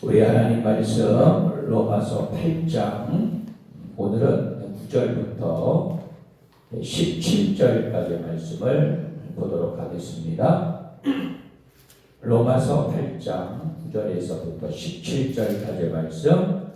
우리 하나님 말씀 로마서 8장 오늘은 9절부터 17절까지의 말씀을 보도록 하겠습니다. 로마서 8장 9절에서부터 17절까지의 말씀,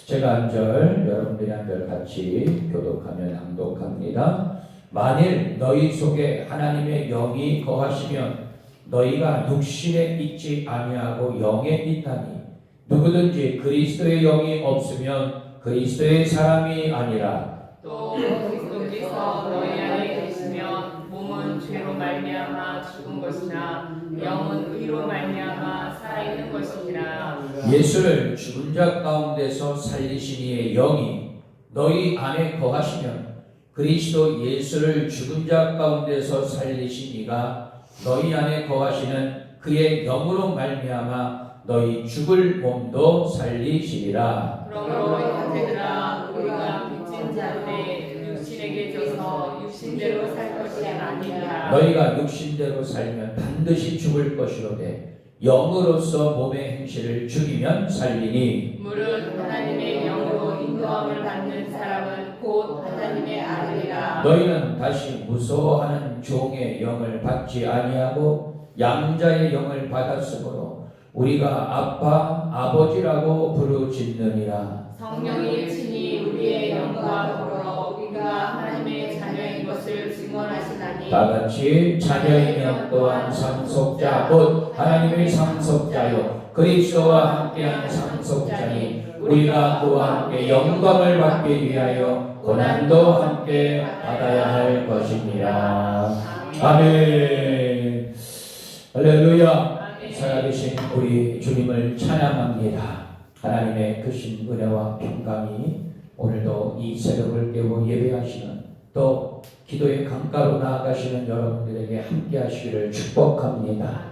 제가 한 절, 여러분들이 한 절 같이 교독하며 낭독합니다. 만일 너희 속에 하나님의 영이 거하시면 너희가 육신에 있지 아니하고 영에 있나니 누구든지 그리스도의 영이 없으면 그리스도의 사람이 아니라. 또 그리스도께서 너희 안에 계시면 몸은 죄로 말미암아 죽은 것이나 영은 의로 말미암아 살아있는 것이니라. 예수를 죽은 자 가운데서 살리신 이의 영이 너희 안에 거하시면 그리스도 예수를 죽은 자 가운데서 살리신 이가 너희 안에 거하시는 그의 영으로 말미암아 너희 죽을 몸도 살리시리라. 그러므로 형제들아, 우리가 빚진 자인데 육신에게 져서 육신대로 살 것이 아니라 너희가 육신대로 살면 반드시 죽을 것이로되 영으로서 몸의 행실을 죽이면 살리니. 물은 하나님의 영으로 인도함을 받는 사람은 곧 하나님의 아들이라. 너희는 다시 무서워하는 종의 영을 받지 아니하고 양자의 영을 받았으므로 우리가 아빠 아버지라고 부르짖느니라. 성령이 친히 우리의 영과 더불어 우리가 하나님의 자녀인 것을 증언하시나니 다같이 자녀이면 또한 상속자 곧 하나님의 상속자요 그리스도와 함께한 상속자니 우리가 그와 함께 영광을 받기 위하여 고난도 함께 받아야 할 것입니다. 아멘. 할렐루야. 살아계신 우리 주님을 찬양합니다. 하나님의 크신 은혜와 평강이 오늘도 이 새벽을 깨워 예배하시는, 또 기도의 강가로 나아가시는 여러분들에게 함께 하시기를 축복합니다.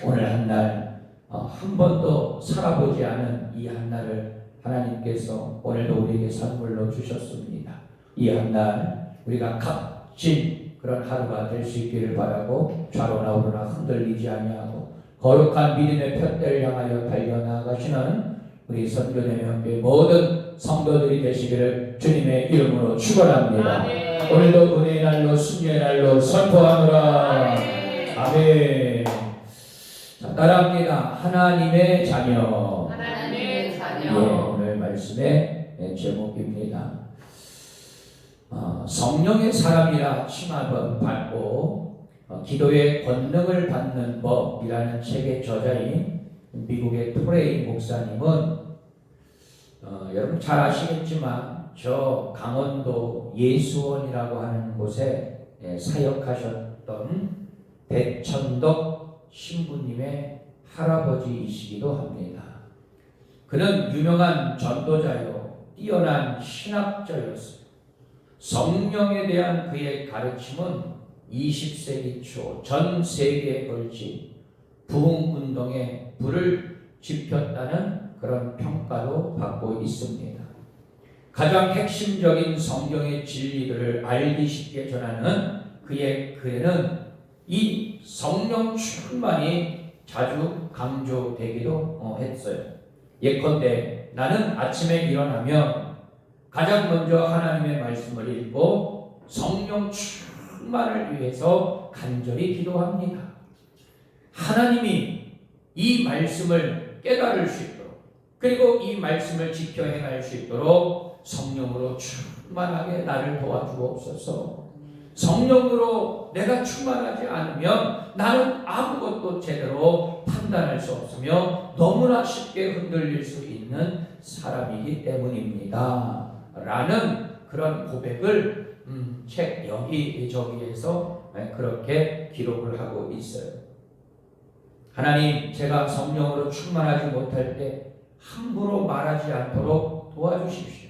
오늘 한 날 한 번도 살아보지 않은 이 한 날을 하나님께서 오늘도 우리에게 선물로 주셨습니다. 이 한 날 우리가 값진 그런 하루가 될 수 있기를 바라고 좌로나 우로나 흔들리지 아니하고 거룩한 믿음의 푯대를 향하여 달려나가시는 우리 선교대명교회 모든 성도들이 되시기를 주님의 이름으로 축원합니다. 오늘도 은혜의 날로 승리의 날로 선포하노라. 아멘. 자, 따라합니다. 하나님의 자녀. 하나님의 자녀. 예, 오늘 말씀의 제목입니다. 성령의 사람이라 칭함을 받고 기도의 권능을 받는 법이라는 책의 저자인 미국의 토레이 목사님은 여러분 잘 아시겠지만 저 강원도 예수원이라고 하는 곳에 사역하셨던 대천덕 신부님의 할아버지이시기도 합니다. 그는 유명한 전도자요 뛰어난 신학자였어요. 성령에 대한 그의 가르침은 20세기 초 전 세계에 걸친 부흥운동에 불을 지폈다는 그런 평가도 받고 있습니다. 가장 핵심적인 성경의 진리들을 알기 쉽게 전하는 그의 글에는 이 성령 충만이 자주 강조되기도 했어요. 예컨대 나는 아침에 일어나면 가장 먼저 하나님의 말씀을 읽고 성령 충만을 위해서 간절히 기도합니다. 하나님이 이 말씀을 깨달을 수 있도록, 그리고 이 말씀을 지켜 행할 수 있도록 성령으로 충만하게 나를 도와주옵소서. 성령으로 내가 충만하지 않으면 나는 아무것도 제대로 판단할 수 없으며 너무나 쉽게 흔들릴 수 있는 사람이기 때문입니다. 라는 그런 고백을 책 여기저기에서 그렇게 기록을 하고 있어요. 하나님, 제가 성령으로 충만하지 못할 때 함부로 말하지 않도록 도와주십시오.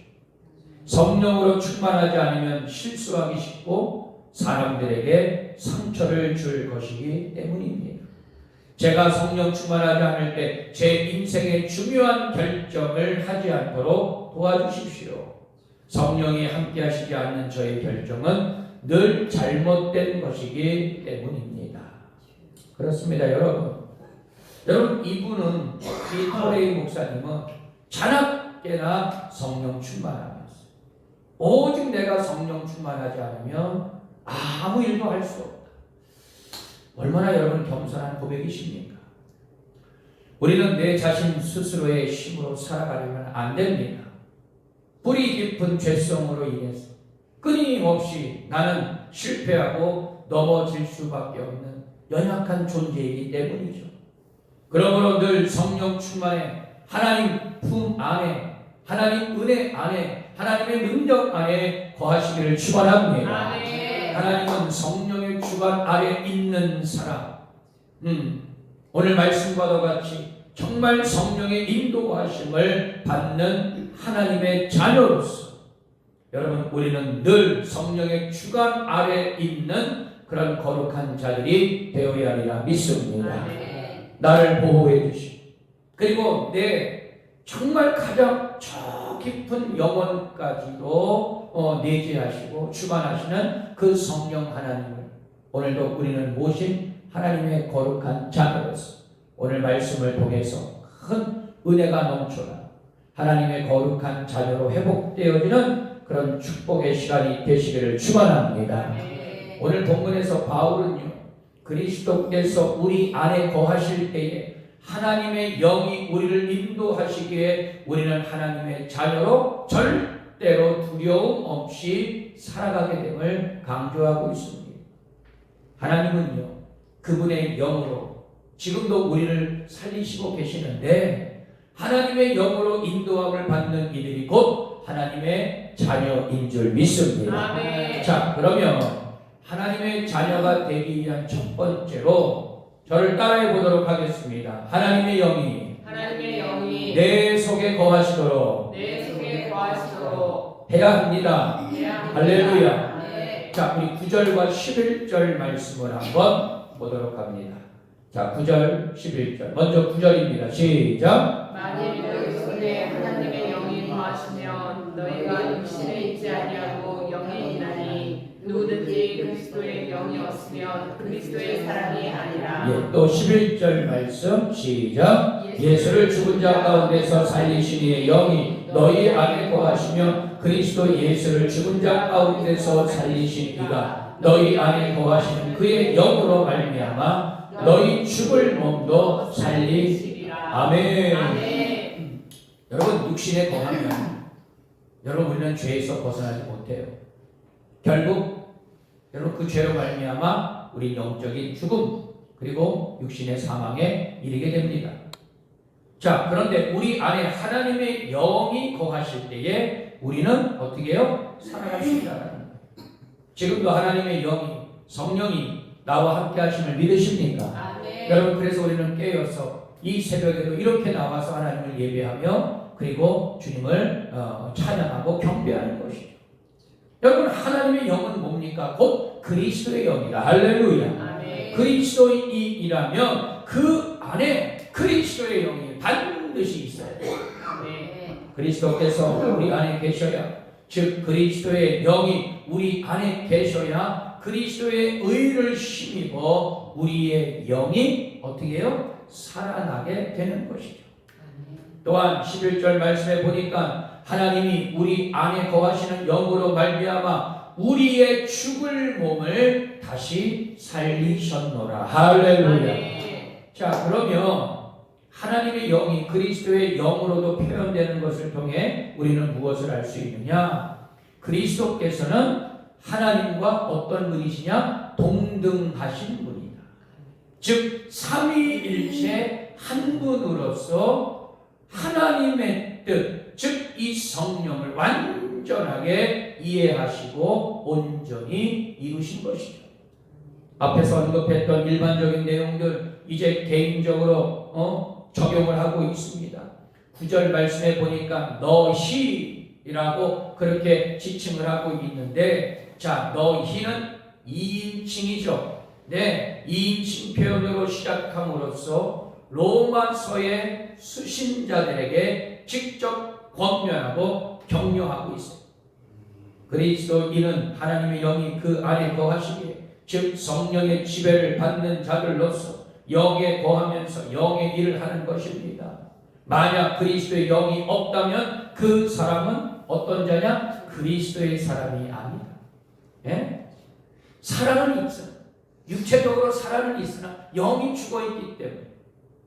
성령으로 충만하지 않으면 실수하기 쉽고 사람들에게 상처를 줄 것이기 때문입니다. 제가 성령 충만하지 않을 때 제 인생의 중요한 결정을 하지 않도록 도와주십시오. 성령이 함께 하시지 않는 저의 결정은 늘 잘못된 것이기 때문입니다. 그렇습니다, 여러분. 여러분 이분은 이 토레이 목사님은 자나깨나 성령 충만함이었어요. 오직 내가 성령 충만하지 않으면 아무 일도 할 수 없다. 얼마나 여러분 겸손한 고백이십니까? 우리는 내 자신 스스로의 힘으로 살아가려면 안 됩니다. 뿌리 깊은 죄성으로 인해서 끊임없이 나는 실패하고 넘어질 수밖에 없는 연약한 존재이기 때문이죠. 그러므로 늘 성령 충만에 하나님 품 안에 하나님 은혜 안에 하나님의 능력 안에 거하시기를 축원합니다. 하나님은 성령의 주관 아래 있는 사람. 오늘 말씀과도 같이 정말 성령의 인도하심을 받는 하나님의 자녀로서 여러분 우리는 늘 성령의 주관 아래 있는 그런 거룩한 자들이 되어야 하리라 믿습니다. 나를 보호해 주시고 그리고 내 정말 가장 저 깊은 영혼까지도 내재하시고 주관하시는 그 성령 하나님을 오늘도 우리는 모신 하나님의 거룩한 자녀로서 오늘 말씀을 통해서 큰 은혜가 넘쳐나 하나님의 거룩한 자녀로 회복되어지는 그런 축복의 시간이 되시기를 축원합니다. 오늘 본문에서 바울은요 그리스도께서 우리 안에 거하실 때에 하나님의 영이 우리를 인도하시기에 우리는 하나님의 자녀로 절대로 두려움 없이 살아가게 됨을 강조하고 있습니다. 하나님은요 그분의 영으로 지금도 우리를 살리시고 계시는데 하나님의 영으로 인도함을 받는 이들이 곧 하나님의 자녀인 줄 믿습니다. 자, 그러면 하나님의 자녀가 되기 위한 첫 번째로 저를 따라해 보도록 하겠습니다. 하나님의 영이 내 속에 거하시도록 해야 합니다. 할렐루야. 자, 우리 9절과 11절 말씀을 한번 보도록 합니다. 자, 9절, 11절. 먼저 9절입니다. 시작. 만일 너희 속에 하나님의 영이 거하시면 너희가 육신에 있지 아니하고 영에 있나니 누구든지 그리스도의 영이 없으면 그리스도의 사람이 아니라. 예, 또 11절 말씀 시작. 예수를 죽은 자 가운데서 살리신 이의 영이 너희 안에 거하시면 그리스도 예수를 죽은 자 가운데서 살리신 이가 너희 안에 거하시는 그의 영으로 말미암아 너희 죽을 몸도 살리시리라. 아멘. 여러분 육신에 거하면 여러분 우리는 죄에서 벗어나지 못해요. 결국 여러분 그 죄로 말미암아 우리 영적인 죽음 그리고 육신의 사망에 이르게 됩니다. 자, 그런데 우리 안에 하나님의 영이 거하실 때에 우리는 어떻게 해요? 살아갈 수 있다는 거예요. 지금도 하나님의 영이 성령이 나와 함께 하심을 믿으십니까? 여러분 그래서 우리는 깨어서 이 새벽에도 이렇게 나와서 하나님을 예배하며 그리고 주님을 찬양하고 경배하는 것이죠. 여러분 하나님의 영은 뭡니까? 곧 그리스도의 영이다. 할렐루야. 그리스도인이라면 그 안에 그리스도의 영이 반드시 있어야 돼요. 그리스도께서 우리 안에 계셔야 즉 그리스도의 영이 우리 안에 계셔야 그리스도의 의를 힘입어 우리의 영이 어떻게 해요? 살아나게 되는 것이죠. 또한 11절 말씀에 보니까 하나님이 우리 안에 거하시는 영으로 말미암아 우리의 죽을 몸을 다시 살리셨노라. 할렐루야. 자, 그러면 하나님의 영이 그리스도의 영으로도 표현되는 것을 통해 우리는 무엇을 알 수 있느냐? 그리스도께서는 하나님과 어떤 분이시냐? 동등하신 분이다. 즉 삼위일체 한 분으로서 하나님의 뜻, 즉 이 성령을 완전하게 이해하시고 온전히 이루신 것이죠. 앞에서 언급했던 일반적인 내용들 이제 개인적으로 적용을 하고 있습니다. 9절 말씀에 보니까 너희라고 그렇게 지칭을 하고 있는데 자, 너희는 2인칭이죠. 네, 2인칭 표현으로 시작함으로써 로마서의 수신자들에게 직접 권면하고 격려하고 있습니다. 그리스도인은 하나님의 영이 그 안에 거하시기에 즉 성령의 지배를 받는 자들로서 영에 거하면서 영의 일을 하는 것입니다. 만약 그리스도의 영이 없다면 그 사람은 어떤 자냐? 그리스도의 사람이 아니다. 예? 살아는 있어. 육체적으로 살아는 있으나 영이 죽어있기 때문에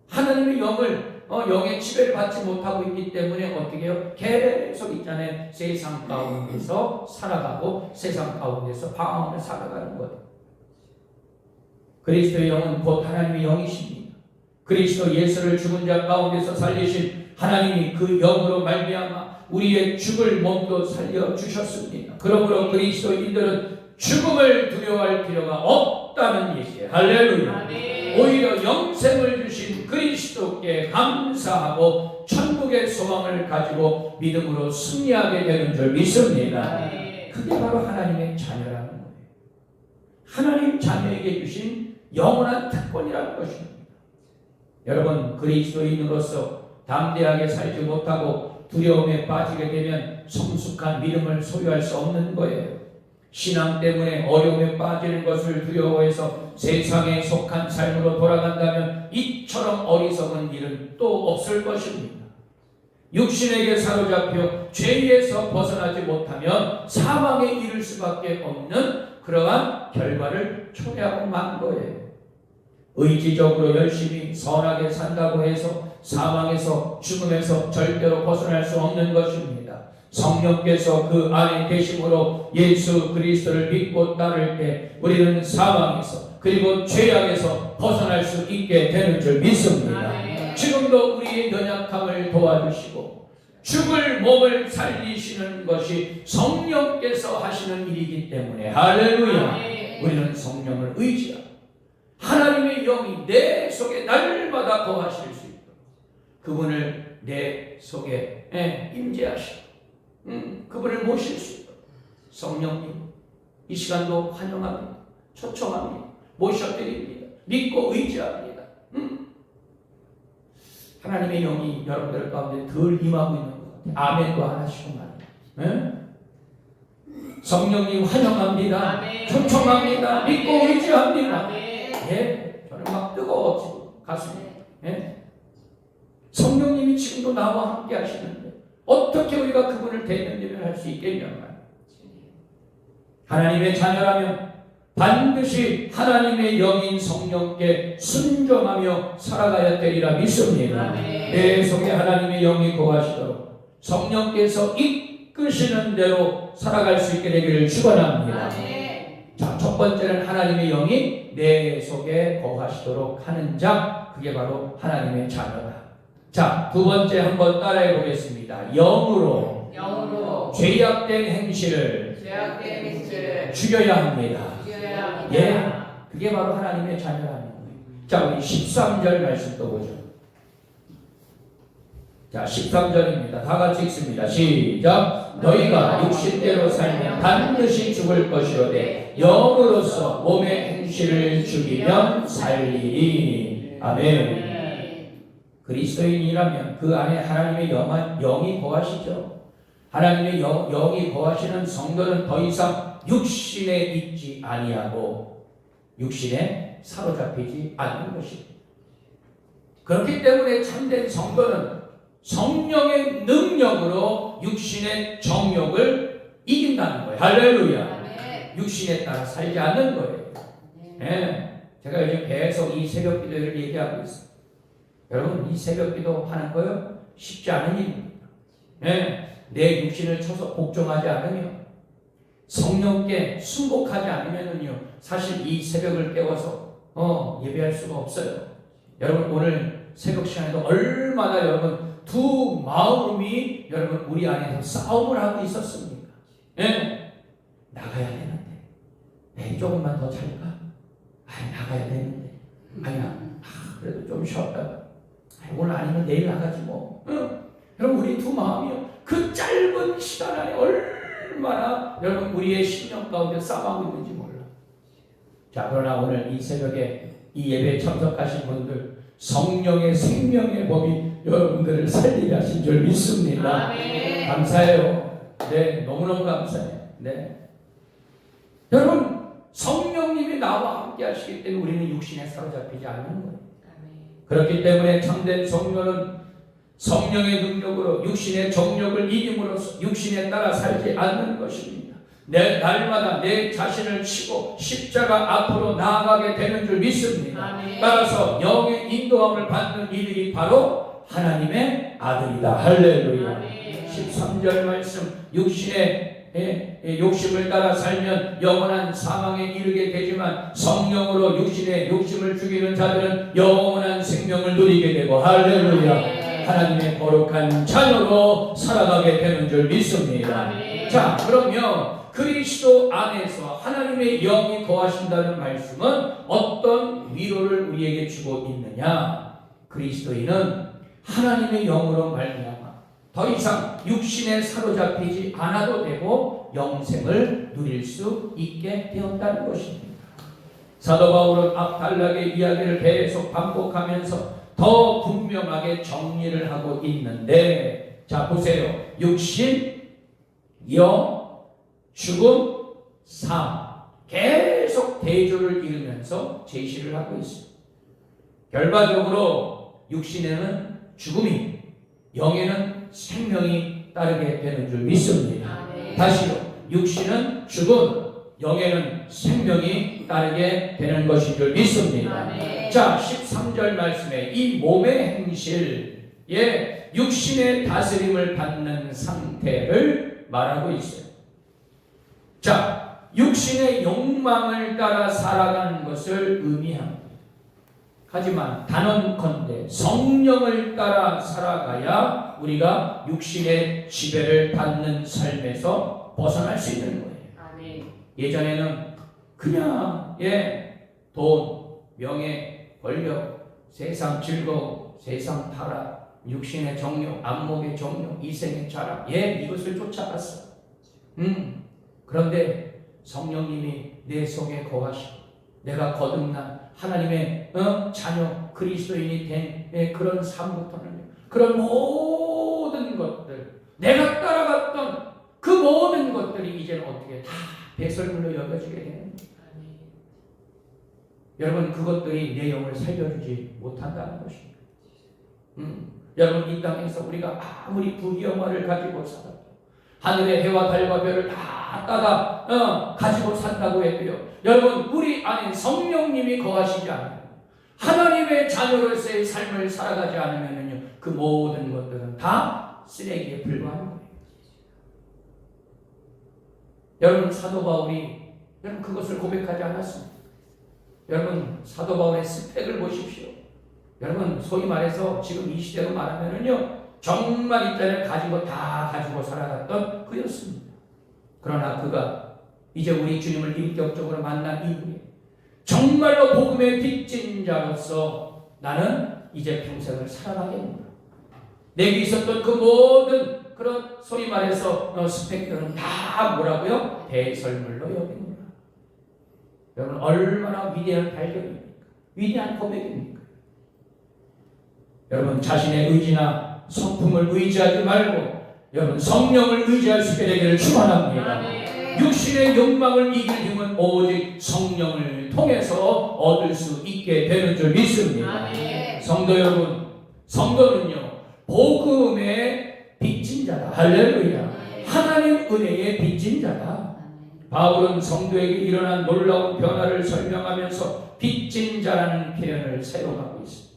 하나님의 영의 지배를 받지 못하고 있기 때문에 어떻게 해요? 계속 있잖아요. 세상 가운데서 살아가고 세상 가운데서 방황을 살아가는 거예요. 그리스도의 영은 곧 하나님의 영이십니다. 그리스도 예수를 죽은 자 가운데서 살리신 하나님이 그 영으로 말미암아 우리의 죽을 몸도 살려주셨습니다. 그러므로 그리스도인들은 죽음을 두려워할 필요가 없다는 얘기예요. 할렐루야. 아멘. 오히려 영생을 주신 그리스도께 감사하고 천국의 소망을 가지고 믿음으로 승리하게 되는 줄 믿습니다. 아멘. 그게 바로 하나님의 자녀라는 거예요. 하나님 자녀에게 주신 영원한 특권이라는 것입니다. 여러분, 그리스도인으로서 담대하게 살지 못하고 두려움에 빠지게 되면 성숙한 믿음을 소유할 수 없는 거예요. 신앙 때문에 어려움에 빠지는 것을 두려워해서 세상에 속한 삶으로 돌아간다면 이처럼 어리석은 일은 또 없을 것입니다. 육신에게 사로잡혀 죄에서 벗어나지 못하면 사망에 이를 수밖에 없는 그러한 결과를 초래하고 만 거예요. 의지적으로 열심히 선하게 산다고 해서 사망에서 죽음에서 절대로 벗어날 수 없는 것입니다. 성령께서 그 안에 계심으로 예수 그리스도를 믿고 따를 때 우리는 사망에서 그리고 죄악에서 벗어날 수 있게 되는 줄 믿습니다. 아멘. 지금도 우리의 연약함을 도와주시고 죽을 몸을 살리시는 것이 성령께서 하시는 일이기 때문에 할렐루야. 아멘. 우리는 성령을 의지하고 하나님의 영이 내 속에 날마다 거하실 수 있도록 그분을 내 속에 임재하시고 그분을 모실 수 있도록 성령님 이 시간도 환영합니다. 초청합니다. 모셔드립니다. 믿고 의지합니다. 하나님의 영이 여러분들 가운데 덜 임하고 있는 것 같아요. 아멘도 안 하시고 말이에요. 성령님 환영합니다. 아멘. 초청합니다. 아멘. 믿고 의지합니다. 아멘. 예, 저는 막 뜨거워 지금 가슴이. 예? 성령님이 지금도 나와 함께 하시는데 어떻게 우리가 그분을 대면대면할 수 있겠냐 말이에요. 하나님의 자녀라면 반드시 하나님의 영인 성령께 순종하며 살아가야 되리라 믿습니다. 아멘. 내 속에 하나님의 영이 거하시도록 성령께서 이끄시는 대로 살아갈 수 있게 되기를 축원합니다. 아멘. 자, 첫 번째는 하나님의 영이 내 속에 거하시도록 하는 자, 그게 바로 하나님의 자녀다. 자, 두 번째 한번 따라해 보겠습니다. 영으로 죄악된 행실을 죄악된 행실을 죽여야 합니다. 죽여야 합니다. 예, 그게 바로 하나님의 자녀라는 거예요. 자, 우리 13절 말씀 또 보죠. 자, 13절입니다. 다 같이 읽습니다. 시작. 너희가 육신대로 살면 반드시 죽을 것이로되 영으로서 몸의 행실을 죽이면 살리리. 아멘. 그리스도인이라면 그 안에 하나님의 영이 거하시죠. 하나님의 영이 거하시는 성도는 더 이상 육신에 있지 아니하고 육신에 사로잡히지 않는 것입니다. 그렇기 때문에 참된 성도는 성령의 능력으로 육신의 정욕을 이긴다는 거예요. 할렐루야. 육신에 따라 살지 않는 거예요. 네. 제가 요즘 계속 이 새벽 기도를 얘기하고 있어요. 여러분, 이 새벽 기도 하는 거요 쉽지 않은 일입니다. 네. 내 육신을 쳐서 복종하지 않으면 성령께 순복하지 않으면요 사실 이 새벽을 깨워서 예배할 수가 없어요. 여러분, 오늘 새벽 시간에도 얼마나 여러분 두 마음이 여러분 우리 안에서 싸움을 하고 있었습니까? 네. 나가야 되는데 조금만 더 잘까? 나가야 되는데 아니야 그래도 좀 쉬었다가 오늘 아니면 내일 나가지 뭐. 여러분, 우리 두 마음이요 그 짧은 시간 안에 얼마나 여러분 우리의 심령 가운데 싸우고 있는지 몰라. 자, 그러나 오늘 이 새벽에 이 예배에 참석하신 분들 성령의 생명의 법이 여러분들을 살리게 하신 줄 믿습니다. 아멘. 감사해요. 네, 너무너무 감사해요. 네. 여러분, 성령님이 나와 함께 하시기 때문에 우리는 육신에 사로잡히지 않는 거예요. 그렇기 때문에 참된 성령은 성령의 능력으로 육신의 정욕을 이김으로써 육신에 따라 살지 않는 것입니다. 날마다 내 자신을 치고 십자가 앞으로 나아가게 되는 줄 믿습니다. 아멘. 따라서 영의 인도함을 받는 이들이 바로 하나님의 아들이다. 할렐루야. 아멘. 13절 말씀, 육신의 욕심을 따라 살면 영원한 사망에 이르게 되지만 성령으로 육신의 욕심을 죽이는 자들은 영원한 생명을 누리게 되고, 할렐루야. 아멘. 하나님의 거룩한 자녀로 살아가게 되는 줄 믿습니다. 아멘. 자, 그러면 그리스도 안에서 하나님의 영이 거하신다는 말씀은 어떤 위로를 우리에게 주고 있느냐? 그리스도인은 하나님의 영으로 말미암아 더 이상 육신에 사로잡히지 않아도 되고 영생을 누릴 수 있게 되었다는 것입니다. 사도 바울은 앞단락의 이야기를 계속 반복하면서 더 분명하게 정리를 하고 있는데, 자 보세요. 육신, 영, 죽음, 삶, 계속 대조를 이루면서 제시를 하고 있습니다. 결과적으로 육신에는 죽음이, 영에는 생명이 따르게 되는 줄 믿습니다. 다시요. 육신은 죽음, 영에는 생명이 따르게 되는 것인 줄 믿습니다. 자, 13절 말씀에 이 몸의 행실에 육신의 다스림을 받는 상태를 말하고 있어요. 자, 육신의 욕망을 따라 살아가는 것을 의미합니다. 하지만 단언컨대 성령을 따라 살아가야 우리가 육신의 지배를 받는 삶에서 벗어날 수 있는 거예요. 아멘. 예전에는 그냥 돈, 명예, 권력, 세상 즐거움, 세상 타락, 육신의 정욕, 안목의 정욕, 이생의 자랑, 이것을 쫓아갔어. 그런데 성령님이 내 속에 거하시고 내가 거듭난 하나님의 자녀 그리스도인이 된 그런 삶부터는 그런 모든 것들, 내가 따라갔던 그 모든 것들이 이제는 어떻게 다 배설물로 여겨지게 되는 거예요. 여러분, 그것들이 내 영을 살려주지 못한다는 것입니다. 여러분, 이 땅에서 우리가 아무리 부귀영화를 가지고 살아도 하늘의 해와 달과 별을 다 따다 가지고 산다고 해도요, 여러분, 우리 안에 성령님이 거하시지 않아요. 하나님의 자녀로서의 삶을 살아가지 않으면요, 그 모든 것들은 다 쓰레기에 불과한 거예요. 여러분, 사도 바울이 여러분 그것을 고백하지 않았습니다. 여러분, 사도 바울의 스펙을 보십시오. 여러분, 소위 말해서 지금 이 시대로 말하면은요, 정말 이때는 다 가지고 살아갔던 그였습니다. 그러나 그가 이제 우리 주님을 인격적으로 만난 이후에 정말로 복음의 빚진 자로서 나는 이제 평생을 살아가겠노라. 내게 있었던 그 모든 그런 소위 말해서 스펙들은 다 뭐라고요? 배설물로 여기노라. 여러분, 얼마나 위대한 발견입니까? 위대한 고백입니까? 여러분, 자신의 의지나 성품을 의지하지 말고 여러분, 성령을 의지할 수 있게 되기를 축원합니다. 육신의 욕망을 이길 힘은 오직 성령을 통해서 얻을 수 있게 되는 줄 믿습니다. 성도 여러분, 성도는요, 복음의 빚진 자다. 할렐루야. 하나님 은혜의 빚진 자다. 바울은 성도에게 일어난 놀라운 변화를 설명하면서 빚진 자라는 표현을 사용하고 있습니다.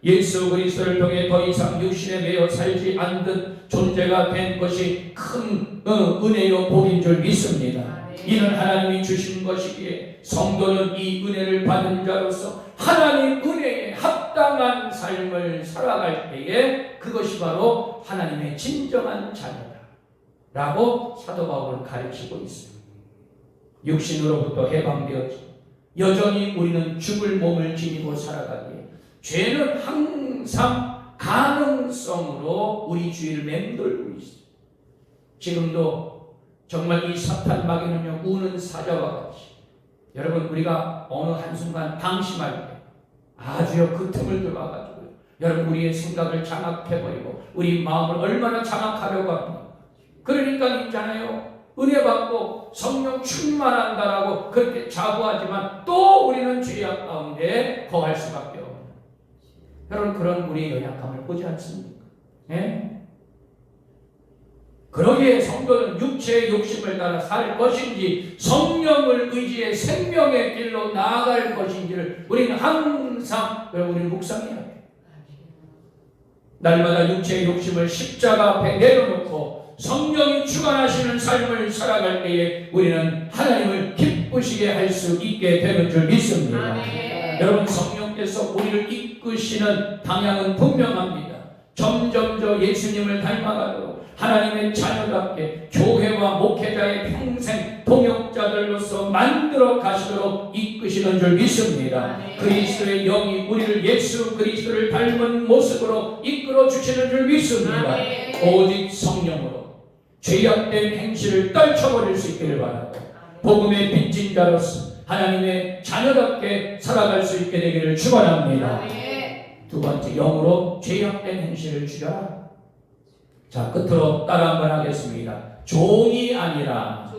예수 그리스도를 통해 더 이상 육신에 매여 살지 않는 존재가 된 것이 큰 은혜요 복인 줄 믿습니다. 이는 하나님이 주신 것이기에 성도는 이 은혜를 받은 자로서 하나님 은혜에 합당한 삶을 살아갈 때에 그것이 바로 하나님의 진정한 자녀다 라고 사도 바울은 가르치고 있습니다. 육신으로부터 해방되었지 여전히 우리는 죽을 몸을 지니고 살아가기에 죄는 항상 가능성으로 우리 주위를 맴돌고 있어요. 지금도 정말 이 사탄 마귀는요, 우는 사자와 같이 여러분, 우리가 어느 한순간 방심할 때 아주요 그 틈을 들어가지고 여러분, 우리의 생각을 장악해버리고 우리 마음을 얼마나 장악하려고 합니까? 그러니까 있잖아요, 은혜 받고 성령 충만한다라고 그렇게 자부하지만 또 우리는 죄악 가운데 거할 수밖에 없는. 여러분 그런 우리의 연약함을 보지 않습니까? 예? 그러기에 성도는 육체의 욕심을 따라 살 것인지 성령을 의지해 생명의 길로 나아갈 것인지를 우리는 항상 우리는 묵상해야 해요. 날마다 육체의 욕심을 십자가 앞에 내려놓고 성령이 주관하시는 삶을 살아갈 때에 우리는 하나님을 기쁘시게 할 수 있게 되는 줄 믿습니다. 여러분 성령께서 우리를 이끄시는 방향은 분명합니다. 점점 더 예수님을 닮아가도록 하나님의 자녀답게 교회와 목회자의 평생 동역자들로서 만들어 가시도록 이끄시는 줄 믿습니다. 그리스도의 영이 우리를 예수 그리스도를 닮은 모습으로 이끌어 주시는 줄 믿습니다. 오직 성령으로 죄악된 행실을 떨쳐버릴 수 있기를 바라고 복음의 빚진 자로서 하나님의 자녀답게 살아갈 수 있게 되기를 축원합니다. 두 번째, 영으로 죄악된 행실을 죽여라. 자, 끝으로 따라 한번 하겠습니다. 종이 아니라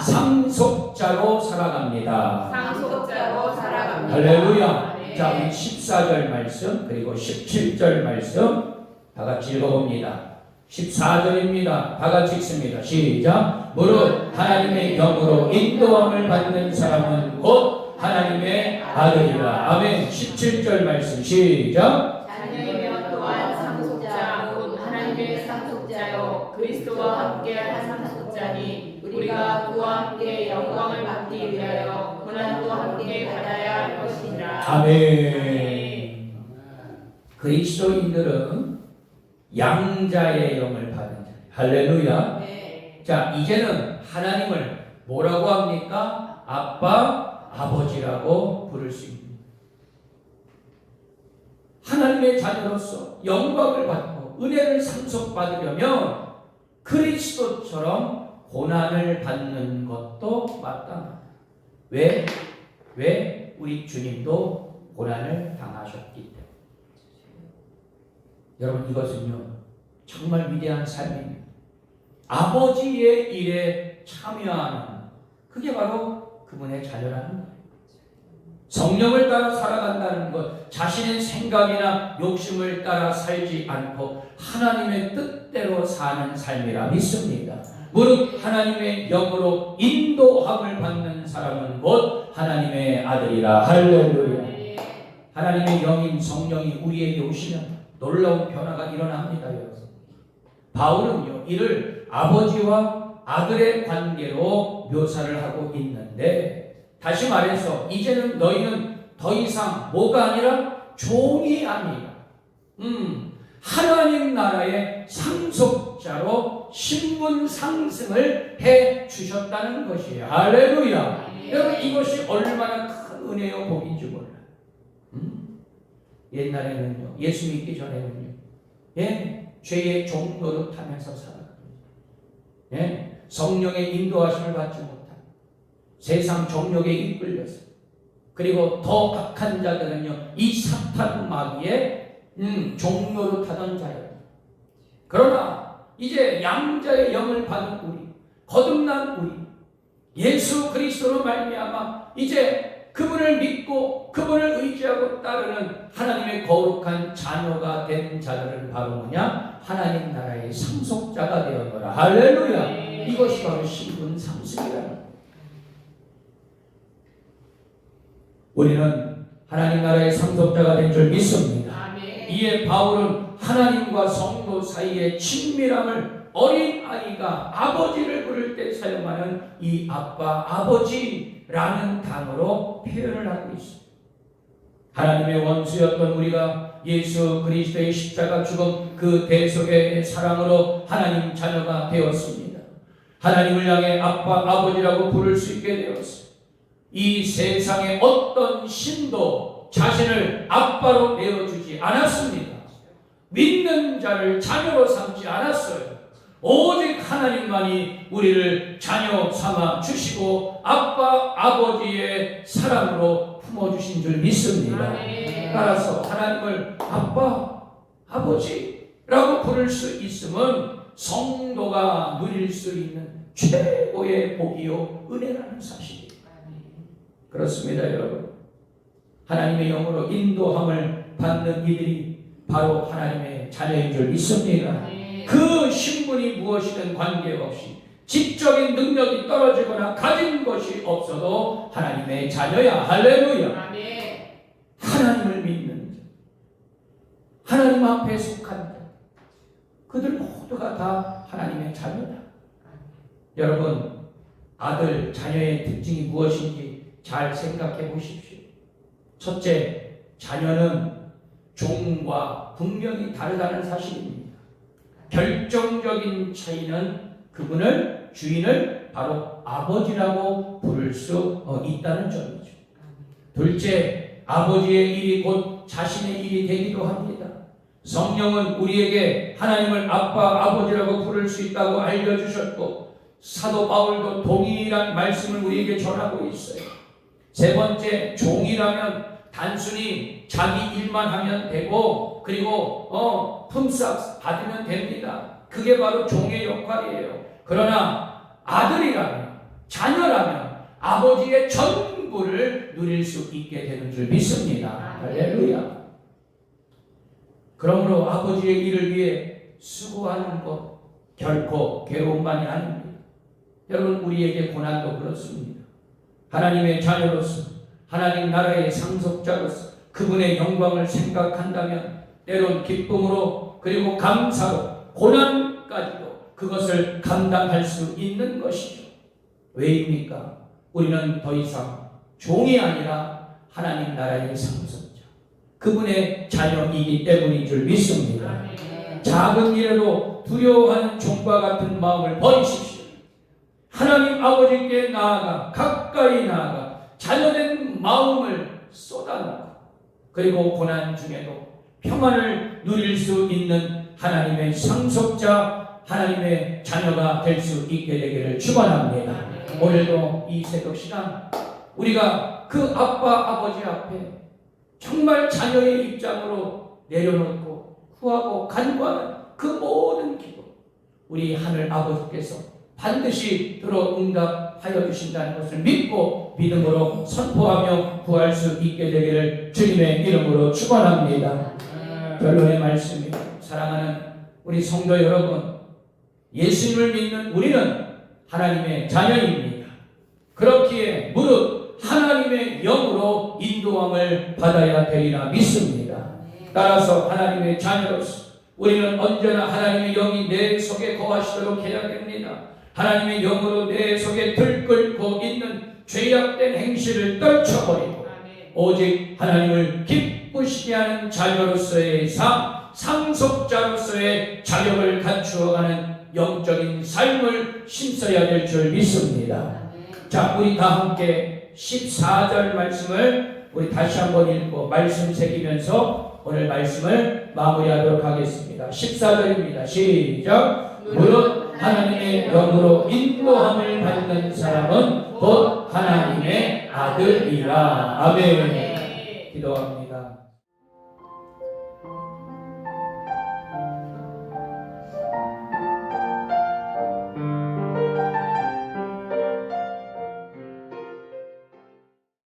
상속자로 살아갑니다. 할렐루야. 자, 우리 14절 말씀 그리고 17절 말씀 다 같이 읽어봅니다. 14절입니다. 다 같이 읽습니다. 시작. 무릇 하나님의 영으로 인도함을 받는 사람은 곧 하나님의 아들이라. 아멘. 17절 말씀 시작. 자녀이면 또한 상속자 곧 하나님의 상속자요 그리스도와 함께한 상속자니 우리가 그와 함께 영광을 받기 위하여 고난도 함께 받아야 할 것이니라. 아멘. 그리스도인들은 양자의 영을 받은 자. 할렐루야. 자, 이제는 하나님을 뭐라고 합니까? 아빠, 아버지라고 부를 수 있습니다. 하나님의 자녀로서 영광을 받고 은혜를 상속받으려면 그리스도처럼 고난을 받는 것도 마땅합니다. 왜? 우리 주님도 고난을 당하셨기 때문에. 여러분 이것은요 정말 위대한 삶입니다. 아버지의 일에 참여하는 그게 바로 그분의 자녀라는 거예요. 성령을 따라 살아간다는 것, 자신의 생각이나 욕심을 따라 살지 않고 하나님의 뜻대로 사는 삶이라 믿습니다. 무릇 하나님의 영으로 인도함을 받는 사람은 곧 하나님의 아들이라. 할렐루야. 하나님의 영인 성령이 우리에게 오시면 놀라운 변화가 일어납니다. 여러분. 바울은요 이를 아버지와 아들의 관계로 묘사를 하고 있는데, 다시 말해서 이제는 너희는 더 이상 뭐가 아니라 종이 아니라 하나님 나라의 상속자로 신분 상승을 해 주셨다는 것이에요. 할렐루야. 여러분 이것이 얼마나 큰 은혜요 복인지 몰라요. 옛날에는요 예수 믿기 전에는요 죄의 종 노릇하면서 살았거든요. 성령의 인도하심을 받지 못하고 세상 정욕에 이끌려서, 그리고 더 악한 자들은요 이 사탄 마귀의 종 노릇하던 자예요. 그러나 이제 양자의 영을 받은 우리, 거듭난 우리, 예수 그리스도로 말미암아 이제 그분을 믿고 그분을 의지하고 따르는 하나님의 거룩한 자녀가 된 자들은 바로 뭐냐? 하나님 나라의 상속자가 되었노라. 할렐루야. 이것이 바로 신분 상승이라는 거예요. 우리는 하나님 나라의 상속자가 된 줄 믿습니다. 이에 바울은 하나님과 성도 사이의 친밀함을 어린 아이가 아버지를 부를 때 사용하는 이 아빠, 아버지라는 단어로 표현을 하고 있습니다. 하나님의 원수였던 우리가 예수 그리스도의 십자가 죽음 그 대속의 사랑으로 하나님 자녀가 되었습니다. 하나님을 향해 아빠, 아버지라고 부를 수 있게 되었습니다. 이 세상의 어떤 신도 자신을 아빠로 내어주지 않았습니다. 믿는 자를 자녀로 삼지 않았어요. 오직 하나님만이 우리를 자녀 삼아 주시고 아빠, 아버지의 사랑으로 품어주신 줄 믿습니다. 따라서 하나님을 아빠, 아버지라고 부를 수 있음은 성도가 누릴 수 있는 최고의 복이요 은혜라는 사실이에요. 그렇습니다, 여러분. 하나님의 영으로 인도함을 받는 이들이 바로 하나님의 자녀인 줄 믿습니다. 그 신분이 무엇이든 관계없이 지적인 능력이 떨어지거나 가진 것이 없어도 하나님의 자녀야. 할렐루야. 하나님을 믿는 자, 하나님 앞에 속한 자, 그들 모두가 다 하나님의 자녀다. 여러분, 아들, 자녀의 특징이 무엇인지 잘 생각해 보십시오. 첫째, 자녀는 종과 분명히 다르다는 사실입니다. 결정적인 차이는 그분을, 주인을 바로 아버지라고 부를 수 있다는 점이죠. 둘째, 아버지의 일이 곧 자신의 일이 되기도 합니다. 성령은 우리에게 하나님을 아빠, 아버지라고 부를 수 있다고 알려주셨고, 사도 바울도 동일한 말씀을 우리에게 전하고 있어요. 세 번째, 종이라면 단순히 자기 일만 하면 되고, 그리고 품삯 받으면 됩니다. 그게 바로 종의 역할이에요. 그러나 아들이라면, 자녀라면 아버지의 전부를 누릴 수 있게 되는 줄 믿습니다. 할렐루야. 그러므로 아버지의 일을 위해 수고하는 것 결코 괴로움만이 아닙니다. 여러분, 우리에게 고난도 그렇습니다. 하나님의 자녀로서, 하나님 나라의 상속자로서 그분의 영광을 생각한다면 때론 기쁨으로, 그리고 감사로, 고난까지도 그것을 감당할 수 있는 것이죠. 왜입니까? 우리는 더 이상 종이 아니라 하나님 나라의 상속자, 그분의 자녀이기 때문인 줄 믿습니다. 작은 일에도 두려워하는 종과 같은 마음을 버리십시오. 하나님 아버지께 나아가, 가까이 나아가 자녀된 마음을 쏟아놓고, 그리고 고난 중에도 평안을 누릴 수 있는 하나님의 상속자, 하나님의 자녀가 될 수 있게 되기를 축원합니다. 오늘도 이 새벽 시간 우리가 그 아빠, 아버지 앞에 정말 자녀의 입장으로 내려놓고 구하고 간구하는 그 모든 기도, 우리 하늘 아버지께서 반드시 들어 응답하여 주신다는 것을 믿고 믿음으로 선포하며 구할 수 있게 되기를 주님의 이름으로 축원합니다. 결론의 말씀입니다. 사랑하는 우리 성도 여러분, 예수님을 믿는 우리는 하나님의 자녀입니다. 그렇기에 무릇 하나님의 영으로 인도함을 받아야 되리라 믿습니다. 따라서 하나님의 자녀로서 우리는 언제나 하나님의 영이 내 속에 거하시도록 해야 됩니다. 하나님의 영으로 내 속에 들끓고 있는 죄악된 행실을 떨쳐버리고 오직 하나님을 기쁘시게 하는 자녀로서의 삶, 상속자로서의 자격을 갖추어가는 영적인 삶을 심어야 될 줄 믿습니다. 자, 우리 다 함께 14절 말씀을 우리 다시 한번 읽고 말씀 새기면서 오늘 말씀을 마무리하도록 하겠습니다. 14절입니다. 시작. 무릇 하나님의 영으로 인도함을 받는 사람은 곧 하나님의 아들이라. 아멘. 기도합니다.